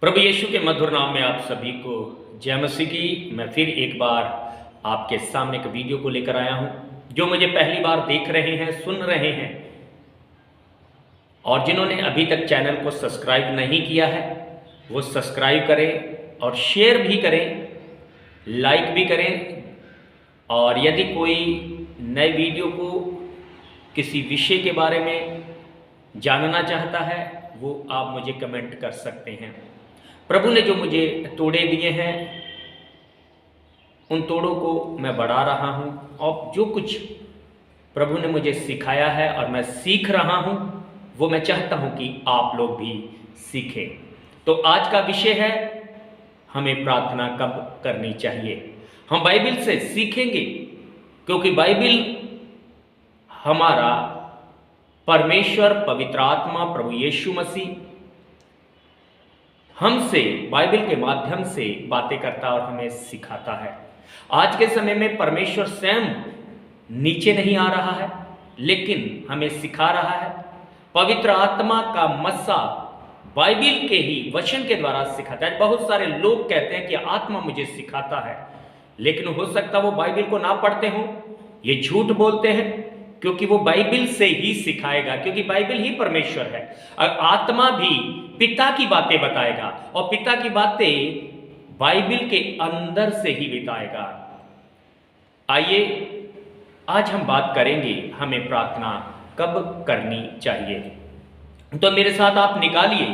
प्रभु यीशु के मधुर नाम में आप सभी को जय मसीह की। मैं फिर एक बार आपके सामने एक वीडियो को लेकर आया हूं। जो मुझे पहली बार देख रहे हैं, सुन रहे हैं और जिन्होंने अभी तक चैनल को सब्सक्राइब नहीं किया है, वो सब्सक्राइब करें और शेयर भी करें, लाइक भी करें। और यदि कोई नए वीडियो को किसी विषय के बारे में जानना चाहता है, वो आप मुझे कमेंट कर सकते हैं। प्रभु ने जो मुझे तोड़े दिए हैं, उन तोड़ों को मैं बढ़ा रहा हूं और जो कुछ प्रभु ने मुझे सिखाया है और मैं सीख रहा हूं, वो मैं चाहता हूं कि आप लोग भी सीखें। तो आज का विषय है, हमें प्रार्थना कब करनी चाहिए। हम बाइबल से सीखेंगे, क्योंकि बाइबल हमारा परमेश्वर, पवित्र आत्मा, प्रभु यीशु मसीह हमसे बाइबल के माध्यम से बातें करता और हमें सिखाता है। आज के समय में परमेश्वर स्वयं नीचे नहीं आ रहा है, लेकिन हमें सिखा रहा है। पवित्र आत्मा का मस्सा बाइबल के ही वचन के द्वारा सिखाता है। बहुत सारे लोग कहते हैं कि आत्मा मुझे सिखाता है, लेकिन हो सकता वो बाइबल को ना पढ़ते हो, ये झूठ बोलते हैं, क्योंकि वो बाइबल से ही सिखाएगा, क्योंकि बाइबल ही परमेश्वर है। और आत्मा भी पिता की बातें बताएगा और पिता की बातें बाइबल के अंदर से ही बताएगा। आइए आज हम बात करेंगे, हमें प्रार्थना कब करनी चाहिए। तो मेरे साथ आप निकालिए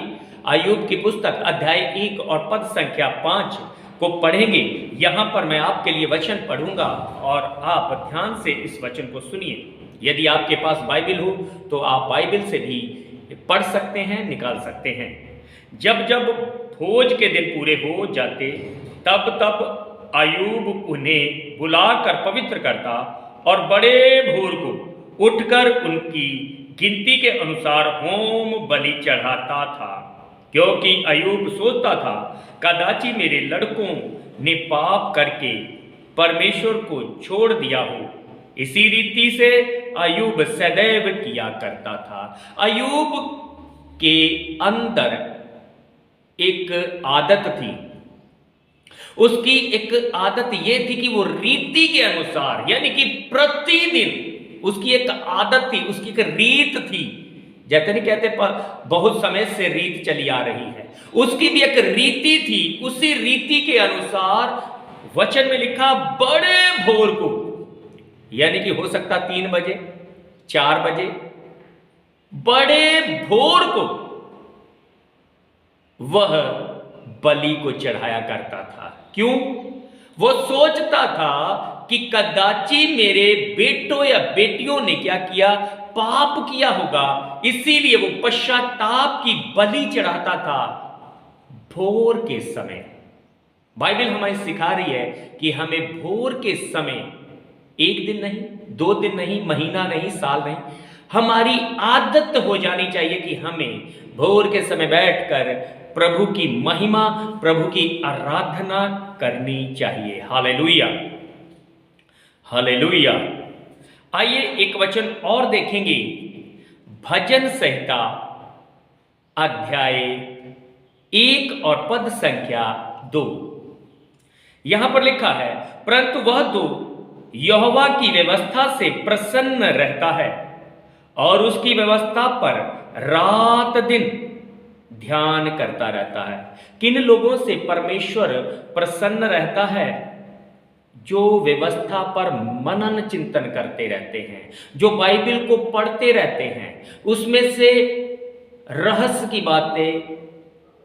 अय्यूब की पुस्तक अध्याय 1 और पद संख्या 5 को पढ़ेंगे। यहां पर मैं आपके लिए वचन पढ़ूंगा और आप ध्यान से इस वचन को सुनिए। यदि आपके पास बाइबल हो तो आप बाइबल से भी पढ़ सकते हैं, निकाल सकते हैं। जब जब भोज के दिन पूरे हो जाते, तब तब अय्यूब उन्हें बुलाकर पवित्र करता और बड़े भोर को उठकर उनकी गिनती के अनुसार होम बलि चढ़ाता था, क्योंकि अय्यूब सोचता था, कदाचि मेरे लड़कों ने पाप करके परमेश्वर को छोड़ दिया हो। इसी रीति से अय्यूब सदैव किया करता था। अय्यूब के अंदर एक आदत थी। उसकी एक आदत यह थी कि वो रीति के अनुसार, यानी कि प्रतिदिन उसकी एक आदत थी, उसकी एक रीत थी। जैसे नहीं कहते बहुत समय से रीत चली आ रही है, उसकी भी एक रीति थी। उसी रीति के अनुसार वचन में लिखा, बड़े भोर को, यानी कि हो सकता 3 बजे, 4 बजे, बड़े भोर को वह बलि को चढ़ाया करता था। क्यों? वो सोचता था कि कदाचि मेरे बेटों या बेटियों ने क्या किया, पाप किया होगा, इसीलिए वो पश्चाताप की बलि चढ़ाता था भोर के समय। बाइबल हमें सिखा रही है कि हमें भोर के समय, 1 दिन नहीं, 2 दिन नहीं, महीना नहीं, साल नहीं, हमारी आदत हो जानी चाहिए कि हमें भोर के समय बैठकर प्रभु की महिमा, प्रभु की आराधना करनी चाहिए। Hallelujah, hallelujah. आइए एक वचन और देखेंगे, भजन संहिता अध्याय 1 और पद संख्या 2। यहां पर लिखा है, परंतु वह तो यहोवा की व्यवस्था से प्रसन्न रहता है और उसकी व्यवस्था पर रात दिन ध्यान करता रहता है। किन लोगों से परमेश्वर प्रसन्न रहता है? जो व्यवस्था पर मनन चिंतन करते रहते हैं, जो बाइबल को पढ़ते रहते हैं, उसमें से रहस्य की बातें,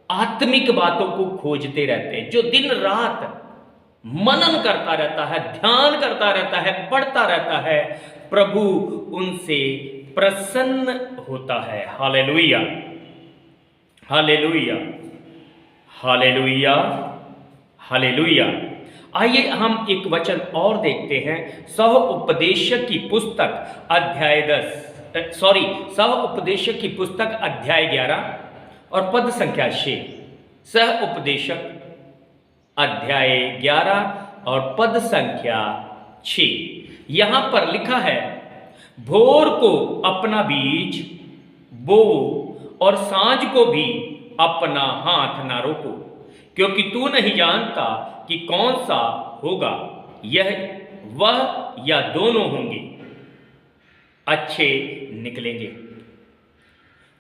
आत्मिक बातों को खोजते रहते हैं, जो दिन रात मनन करता रहता है, ध्यान करता रहता है, पढ़ता रहता है, प्रभु उनसे प्रसन्न होता है। Hallelujah, hallelujah, hallelujah, hallelujah. आइए हम एक वचन और देखते हैं, सह उपदेशक की पुस्तक अध्याय 11 और पद संख्या 6। सह उपदेशक अध्याय 11 और पद संख्या 6। यहां पर लिखा है, भोर को अपना बीज बो और सांझ को भी अपना हाथ ना रोको, क्योंकि तू नहीं जानता कि कौन सा होगा, यह वह या दोनों होंगे, अच्छे निकलेंगे।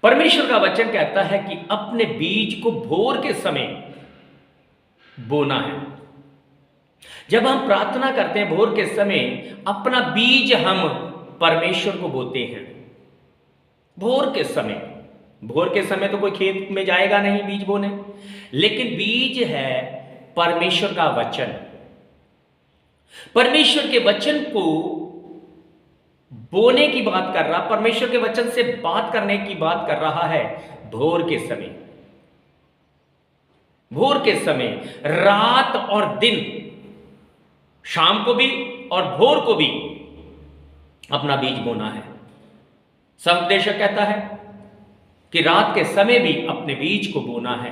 परमेश्वर का वचन कहता है कि अपने बीज को भोर के समय बोना है। जब हम प्रार्थना करते हैं भोर के समय, अपना बीज हम परमेश्वर को बोते हैं। भोर के समय तो कोई खेत में जाएगा नहीं बीज बोने, लेकिन बीज है परमेश्वर का वचन। परमेश्वर के वचन को बोने की बात कर रहा, परमेश्वर के वचन से बात करने की बात कर रहा है भोर के समय। भोर के समय, रात और दिन, शाम को भी और भोर को भी अपना बीज बोना है। समुपदेशक कहता है कि रात के समय भी अपने बीज को बोना है,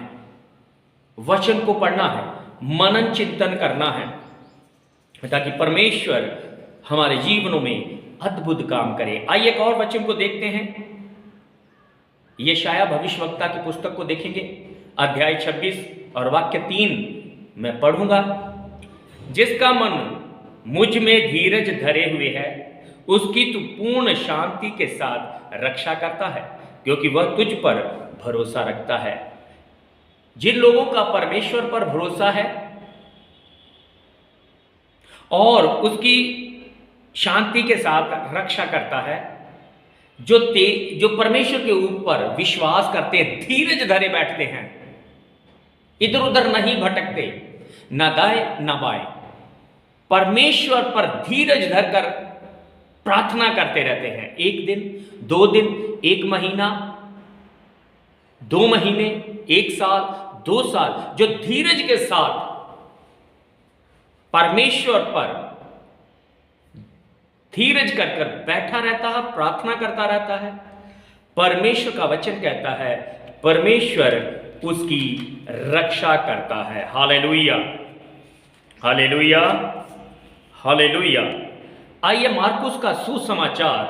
वचन को पढ़ना है, मनन चिंतन करना है, ताकि परमेश्वर हमारे जीवनों में अद्भुत काम करे। आइए एक और वचन को देखते हैं। यशायाह भविष्यवक्ता की पुस्तक को देखेंगे, अध्याय 26 और वाक्य 3 मैं पढ़ूंगा। जिसका मन मुझ में धीरज धरे हुए है, उसकी तू पूर्ण शांति के साथ रक्षा करता है, क्योंकि वह तुझ पर भरोसा रखता है। जिन लोगों का परमेश्वर पर भरोसा है और उसकी शांति के साथ रक्षा करता है, जो परमेश्वर के ऊपर विश्वास करते हैं, धीरज धरे बैठते हैं, इधर उधर नहीं भटकते, ना दाएं ना बाएं, परमेश्वर पर धीरज धरकर प्रार्थना करते रहते हैं। 1 दिन, 2 दिन, 1 महीना, 2 महीने, 1 साल, 2 साल, जो धीरज के साथ परमेश्वर पर धीरज कर बैठा रहता है, प्रार्थना करता रहता है, परमेश्वर का वचन कहता है परमेश्वर उसकी रक्षा करता है। Hallelujah, hallelujah, hallelujah. आइए मार्कुस का सुसमाचार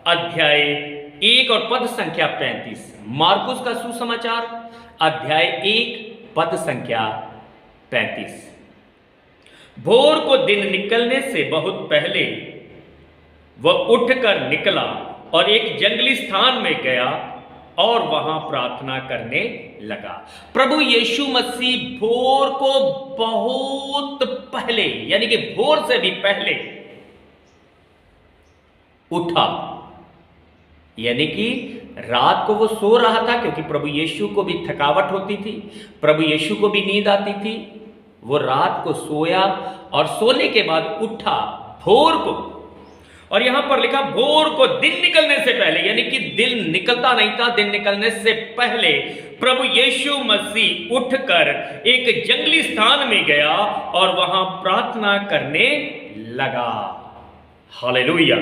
अध्याय 1 और पद संख्या 35। मार्कुस का सुसमाचार अध्याय 1 पद संख्या 35। भोर को दिन निकलने से बहुत पहले वह उठकर निकला और एक जंगली स्थान में गया और वहां प्रार्थना करने लगा। प्रभु यीशु मसीह भोर को बहुत पहले, यानी कि भोर से भी पहले उठा, यानी कि रात को वो सो रहा था, क्योंकि प्रभु यीशु को भी थकावट होती थी, प्रभु यीशु को भी नींद आती थी। वो रात को सोया और सोने के बाद उठा भोर को, और यहां पर लिखा भोर को दिन निकलने से पहले, यानी कि दिन निकलता नहीं था, दिन निकलने से पहले प्रभु यीशु मसीह उठकर एक जंगली स्थान में गया और वहां प्रार्थना करने लगा। हालेलुया।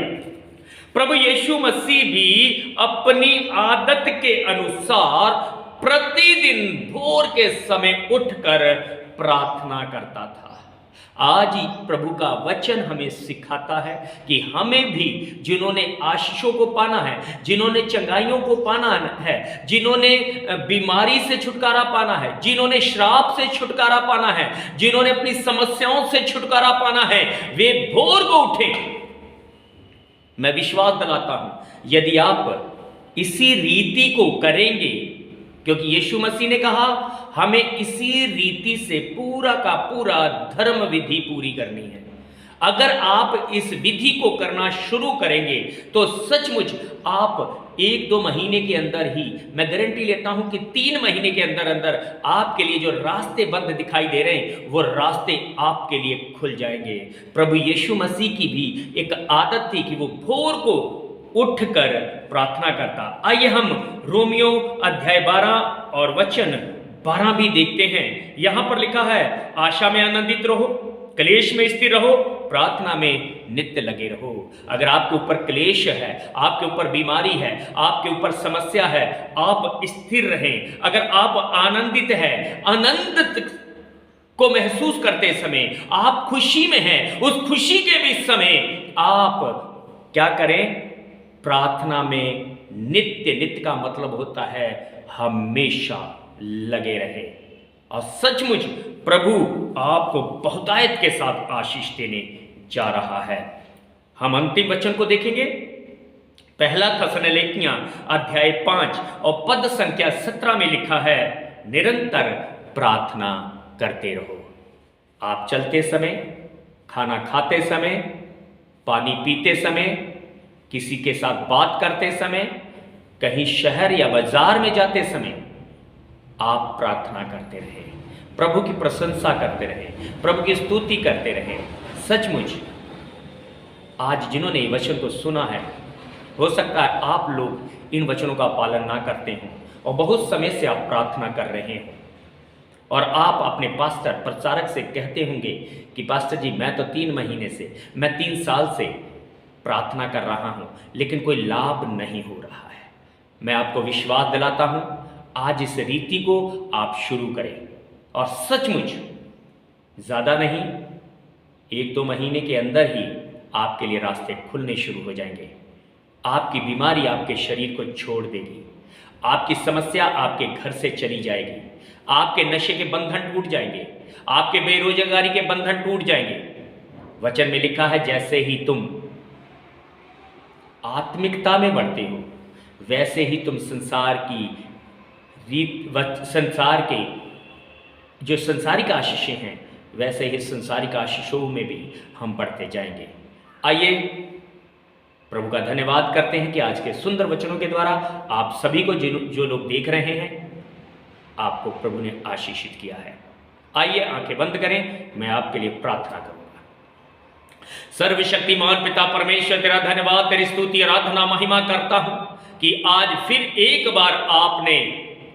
प्रभु यीशु मसीह भी अपनी आदत के अनुसार प्रतिदिन भोर के समय उठकर प्रार्थना करता था। आज ही प्रभु का वचन हमें सिखाता है कि हमें भी, जिन्होंने आशीषों को पाना है, जिन्होंने चंगाइयों को पाना है, जिन्होंने बीमारी से छुटकारा पाना है, जिन्होंने श्राप से छुटकारा पाना है, जिन्होंने अपनी समस्याओं से छुटकारा पाना है, वे भोर को उठें। मैं विश्वास दिलाता हूं, यदि आप इसी रीति को करेंगे, क्योंकि यीशु मसीह ने कहा हमें इसी रीति से पूरा का पूरा धर्म विधि पूरी करनी है। अगर आप इस विधि को करना शुरू करेंगे तो सचमुच आप 1-2 महीने के अंदर ही, मैं गारंटी लेता हूं कि 3 महीने के अंदर अंदर आपके लिए जो रास्ते बंद दिखाई दे रहे हैं, वो रास्ते आपके लिए खुल जाएंगे। प्रभु यीशु मसीह की भी एक आदत थी कि वो भोर को उठकर प्रार्थना करता। आइए हम रोमियो अध्याय 12 और वचन 12 भी देखते हैं। यहां पर लिखा है, आशा में आनंदित रहो, क्लेश में स्थिर रहो, प्रार्थना में नित्य लगे रहो। अगर आपके ऊपर क्लेश है, आपके ऊपर बीमारी है, आपके ऊपर समस्या है, आप स्थिर रहें। अगर आप आनंदित हैं, आनंद को महसूस करते समय आप खुशी में हैं, उस खुशी के भी समय आप क्या करें? प्रार्थना में नित्य, नित्य का मतलब होता है हमेशा लगे रहे। और सचमुच प्रभु आपको बहुतायत के साथ आशीष देने जा रहा है। हम अंतिम वचन को देखेंगे, पहला थिस्सलुनीकियों अध्याय 5 और पद संख्या 17 में लिखा है, निरंतर प्रार्थना करते रहो। आप चलते समय, खाना खाते समय, पानी पीते समय, किसी के साथ बात करते समय, कहीं शहर या बाजार में जाते समय आप प्रार्थना करते रहे, प्रभु की प्रशंसा करते रहे, प्रभु की स्तुति करते रहे। सचमुच आज जिन्होंने ये वचन को सुना है, हो सकता है आप लोग इन वचनों का पालन ना करते हों और बहुत समय से आप प्रार्थना कर रहे हो और आप अपने पास्टर प्रचारक से कहते होंगे कि पास्टर जी मैं तो 3 महीने से, मैं 3 साल से प्रार्थना कर रहा हूं, लेकिन कोई लाभ नहीं हो रहा है। मैं आपको विश्वास दिलाता हूं, आज इस रीति को आप शुरू करें और सचमुच ज़्यादा नहीं, 1-2 महीने के अंदर ही आपके लिए रास्ते खुलने शुरू हो जाएंगे। आपकी बीमारी आपके शरीर को छोड़ देगी, आपकी समस्या आपके घर से चली जाएगी, आपके नशे के बंधन टूट जाएंगे, आपके बेरोजगारी के बंधन टूट जाएंगे। वचन में लिखा है, जैसे ही तुम आत्मिकता में बढ़ते हो वैसे ही तुम संसार की संसार के जो संसारिक आशीषें हैं वैसे ही संसारिक आशीषों में भी हम बढ़ते जाएंगे। आइए प्रभु का धन्यवाद करते हैं कि आज के सुंदर वचनों के द्वारा आप सभी को जो लोग देख रहे हैं, आपको प्रभु ने आशीषित किया है। आइए आंखें बंद करें, मैं आपके लिए प्रार्थना करूंगा। सर्वशक्तिमान पिता परमेश्वर, तेरा धन्यवाद, तेरी स्तुति आराधना महिमा करता हूं कि आज फिर एक बार आपने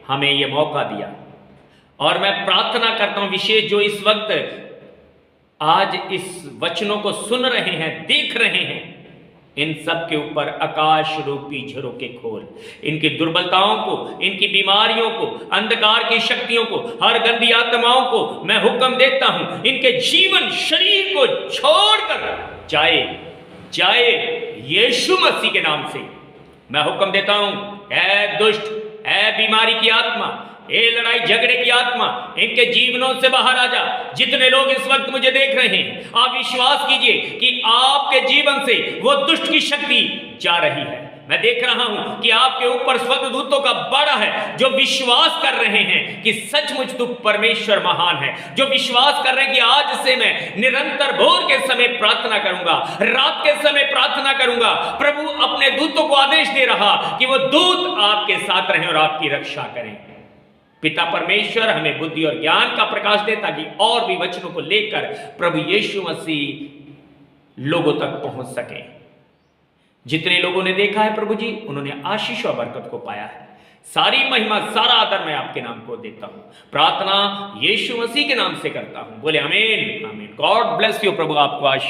हमें यह मौका दिया और मैं प्रार्थना करता हूं विशेष जो इस वक्त आज इस वचनों को सुन रहे हैं, देख रहे हैं, इन सब के ऊपर आकाश रूपी झरोखे खोल, इनकी दुर्बलताओं को, इनकी बीमारियों को, अंधकार की शक्तियों को, हर गंदी आत्माओं को मैं हुक्म देता हूं, इनके जीवन शरीर को छोड़कर जाए यीशु मसीह के नाम से मैं हुक्म देता हूं। ऐ दुष्ट, ऐ बीमारी की आत्मा, ए लड़ाई झगड़े की आत्मा, इनके जीवनों से बाहर आ जा। जितने लोग इस वक्त मुझे देख रहे हैं, आप विश्वास कीजिए कि आपके जीवन से वो दुष्ट की शक्ति जा रही है। मैं देख रहा हूं कि आपके ऊपर स्वर्गदूतों का बड़ा है जो विश्वास कर रहे हैं कि सचमुच तू परमेश्वर महान है, जो विश्वास कर रहे हैं कि आज से मैं निरंतर भोर के समय प्रार्थना करूंगा, रात के समय प्रार्थना करूंगा। प्रभु अपने दूतों को आदेश दे रहा कि वो दूत आपके साथ रहें और आपकी रक्षा करें। पिता परमेश्वर हमें बुद्धि और ज्ञान का प्रकाश दे ताकि और भी वचनों को लेकर प्रभु यीशु मसीह लोगों तक पहुंच सके। जितने लोगों ने देखा है प्रभु जी, उन्होंने आशीष और बरकत को पाया है। सारी महिमा, सारा आदर मैं आपके नाम को देता हूं। प्रार्थना यीशु मसीह के नाम से करता हूं। बोले आमीन, आमीन। God bless you. प्रभु आपको आशीष